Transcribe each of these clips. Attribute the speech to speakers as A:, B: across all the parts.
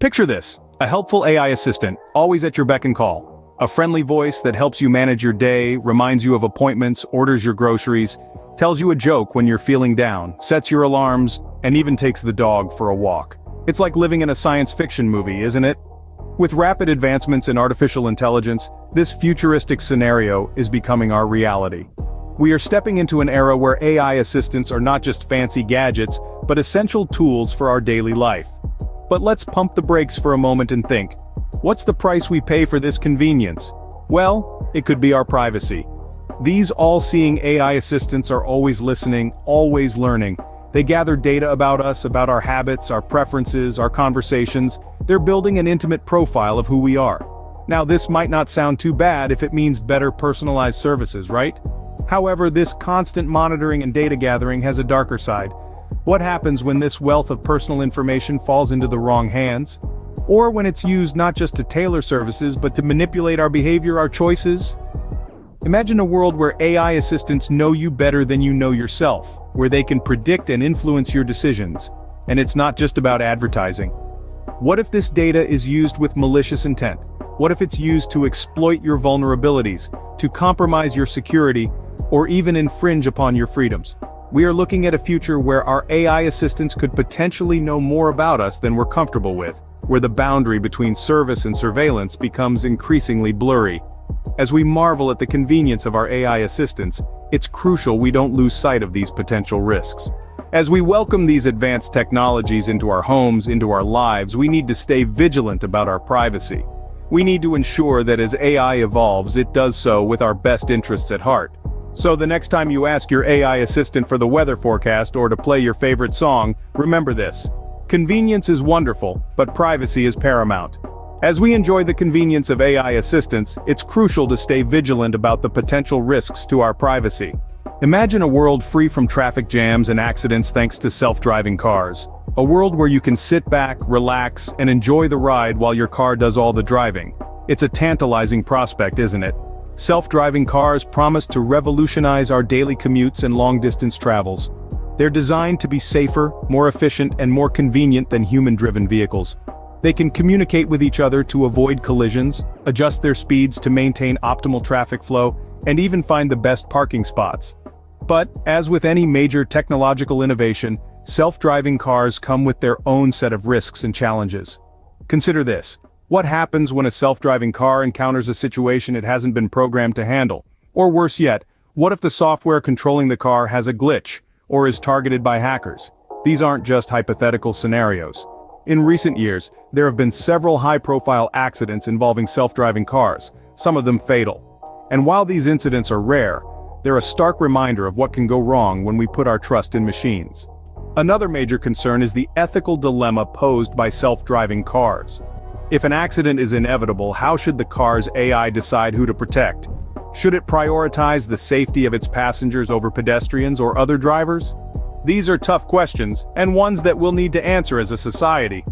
A: Picture this, a helpful AI assistant, always at your beck and call. A friendly voice that helps you manage your day, reminds you of appointments, orders your groceries, tells you a joke when you're feeling down, sets your alarms, and even takes the dog for a walk. It's like living in a science fiction movie, isn't it? With rapid advancements in artificial intelligence, this futuristic scenario is becoming our reality. We are stepping into an era where AI assistants are not just fancy gadgets, but essential tools for our daily life. But let's pump the brakes for a moment and think. What's the price we pay for this convenience? Well, it could be our privacy. These all-seeing AI assistants are always listening, always learning. They gather data about us, about our habits, our preferences, our conversations. They're building an intimate profile of who we are. Now, this might not sound too bad if it means better personalized services, right? However, this constant monitoring and data gathering has a darker side. What happens when this wealth of personal information falls into the wrong hands? Or when it's used not just to tailor services but to manipulate our behavior, our choices? Imagine a world where AI assistants know you better than you know yourself, where they can predict and influence your decisions. And it's not just about advertising. What if this data is used with malicious intent? What if it's used to exploit your vulnerabilities, to compromise your security, or even infringe upon your freedoms? We are looking at a future where our AI assistants could potentially know more about us than we're comfortable with, where the boundary between service and surveillance becomes increasingly blurry. As we marvel at the convenience of our AI assistants, it's crucial we don't lose sight of these potential risks. As we welcome these advanced technologies into our homes, into our lives, we need to stay vigilant about our privacy. We need to ensure that as AI evolves, it does so with our best interests at heart. So the next time you ask your AI assistant for the weather forecast or to play your favorite song, remember this. Convenience is wonderful, but privacy is paramount. As we enjoy the convenience of AI assistants, it's crucial to stay vigilant about the potential risks to our privacy. Imagine a world free from traffic jams and accidents thanks to self-driving cars. A world where you can sit back, relax, and enjoy the ride while your car does all the driving. It's a tantalizing prospect, isn't it? Self-driving cars promise to revolutionize our daily commutes and long-distance travels. They're designed to be safer, more efficient, and more convenient than human-driven vehicles. They can communicate with each other to avoid collisions, adjust their speeds to maintain optimal traffic flow, and even find the best parking spots. But, as with any major technological innovation, self-driving cars come with their own set of risks and challenges. Consider this. What happens when a self-driving car encounters a situation it hasn't been programmed to handle? Or worse yet, what if the software controlling the car has a glitch, or is targeted by hackers? These aren't just hypothetical scenarios. In recent years, there have been several high-profile accidents involving self-driving cars, some of them fatal. And while these incidents are rare, they're a stark reminder of what can go wrong when we put our trust in machines. Another major concern is the ethical dilemma posed by self-driving cars. If an accident is inevitable, how should the car's AI decide who to protect? Should it prioritize the safety of its passengers over pedestrians or other drivers? These are tough questions, and ones that we'll need to answer as a society.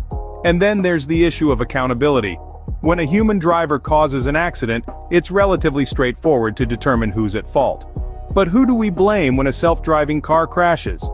A: And then there's the issue of accountability. When a human driver causes an accident, it's relatively straightforward to determine who's at fault. But who do we blame when a self-driving car crashes?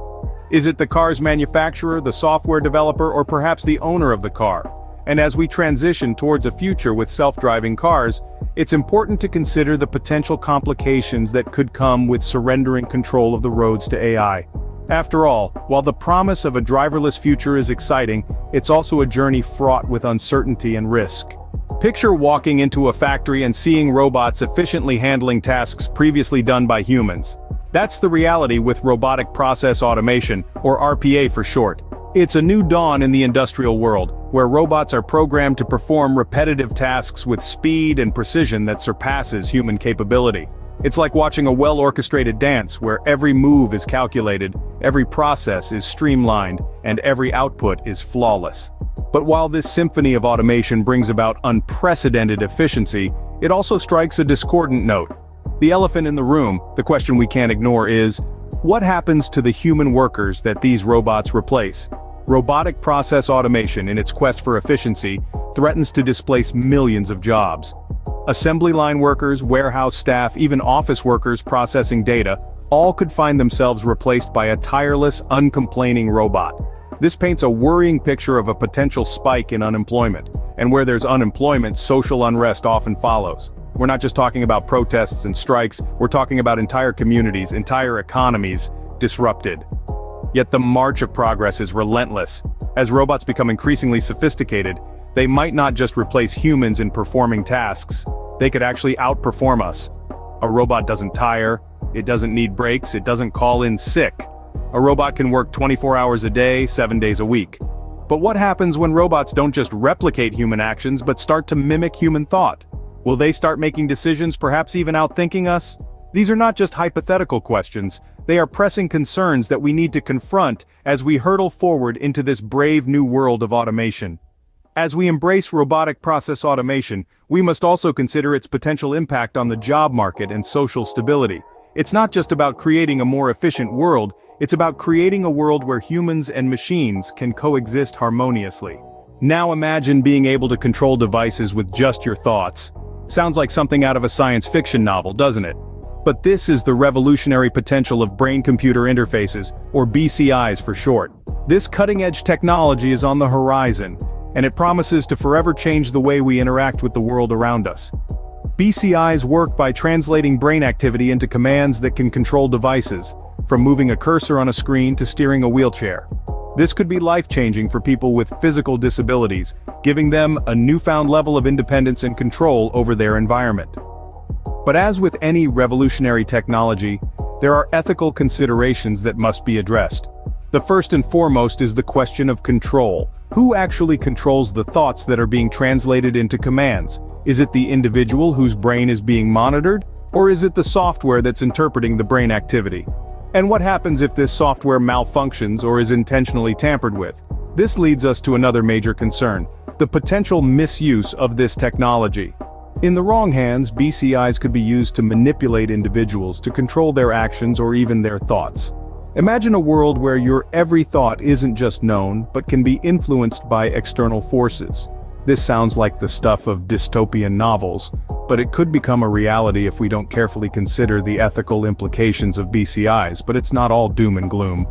A: Is it the car's manufacturer, the software developer, or perhaps the owner of the car? And as we transition towards a future with self-driving cars, it's important to consider the potential complications that could come with surrendering control of the roads to AI. After all, while the promise of a driverless future is exciting, it's also a journey fraught with uncertainty and risk. Picture walking into a factory and seeing robots efficiently handling tasks previously done by humans. That's the reality with robotic process automation, or RPA for short. It's a new dawn in the industrial world, where robots are programmed to perform repetitive tasks with speed and precision that surpasses human capability. It's like watching a well-orchestrated dance where every move is calculated, every process is streamlined, and every output is flawless. But while this symphony of automation brings about unprecedented efficiency, it also strikes a discordant note. The elephant in the room, the question we can't ignore is, what happens to the human workers that these robots replace? Robotic process automation, in its quest for efficiency, threatens to displace millions of jobs. Assembly line workers, warehouse staff, even office workers processing data, all could find themselves replaced by a tireless, uncomplaining robot. This paints a worrying picture of a potential spike in unemployment. And where there's unemployment, social unrest often follows. We're not just talking about protests and strikes, we're talking about entire communities, entire economies disrupted. Yet the march of progress is relentless. As robots become increasingly sophisticated, they might not just replace humans in performing tasks, they could actually outperform us. A robot doesn't tire, it doesn't need breaks, it doesn't call in sick. A robot can work 24 hours a day, 7 days a week. But what happens when robots don't just replicate human actions but start to mimic human thought? Will they start making decisions, perhaps even outthinking us? These are not just hypothetical questions, they are pressing concerns that we need to confront as we hurtle forward into this brave new world of automation. As we embrace robotic process automation, we must also consider its potential impact on the job market and social stability. It's not just about creating a more efficient world, it's about creating a world where humans and machines can coexist harmoniously. Now imagine being able to control devices with just your thoughts. Sounds like something out of a science fiction novel, doesn't it? But this is the revolutionary potential of brain-computer interfaces, or BCIs for short. This cutting-edge technology is on the horizon, and it promises to forever change the way we interact with the world around us. BCIs work by translating brain activity into commands that can control devices, from moving a cursor on a screen to steering a wheelchair. This could be life-changing for people with physical disabilities, giving them a newfound level of independence and control over their environment. But as with any revolutionary technology, there are ethical considerations that must be addressed. The first and foremost is the question of control. Who actually controls the thoughts that are being translated into commands? Is it the individual whose brain is being monitored? Or is it the software that's interpreting the brain activity? And what happens if this software malfunctions or is intentionally tampered with? This leads us to another major concern: the potential misuse of this technology. In the wrong hands, BCIs could be used to manipulate individuals, to control their actions or even their thoughts. Imagine a world where your every thought isn't just known, but can be influenced by external forces. This sounds like the stuff of dystopian novels, but it could become a reality if we don't carefully consider the ethical implications of BCIs, but it's not all doom and gloom.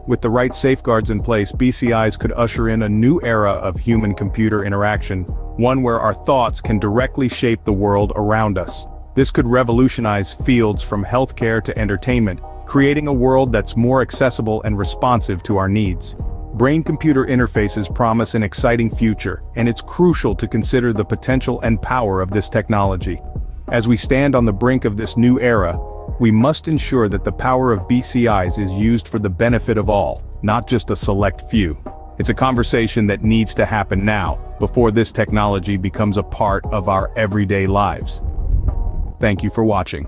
A: With the right safeguards in place, BCIs could usher in a new era of human-computer interaction, one where our thoughts can directly shape the world around us. This could revolutionize fields from healthcare to entertainment, creating a world that's more accessible and responsive to our needs. Brain-computer interfaces promise an exciting future, and it's crucial to consider the potential and power of this technology. As we stand on the brink of this new era, we must ensure that the power of BCIs is used for the benefit of all, not just a select few. It's a conversation that needs to happen now, before this technology becomes a part of our everyday lives. Thank you for watching.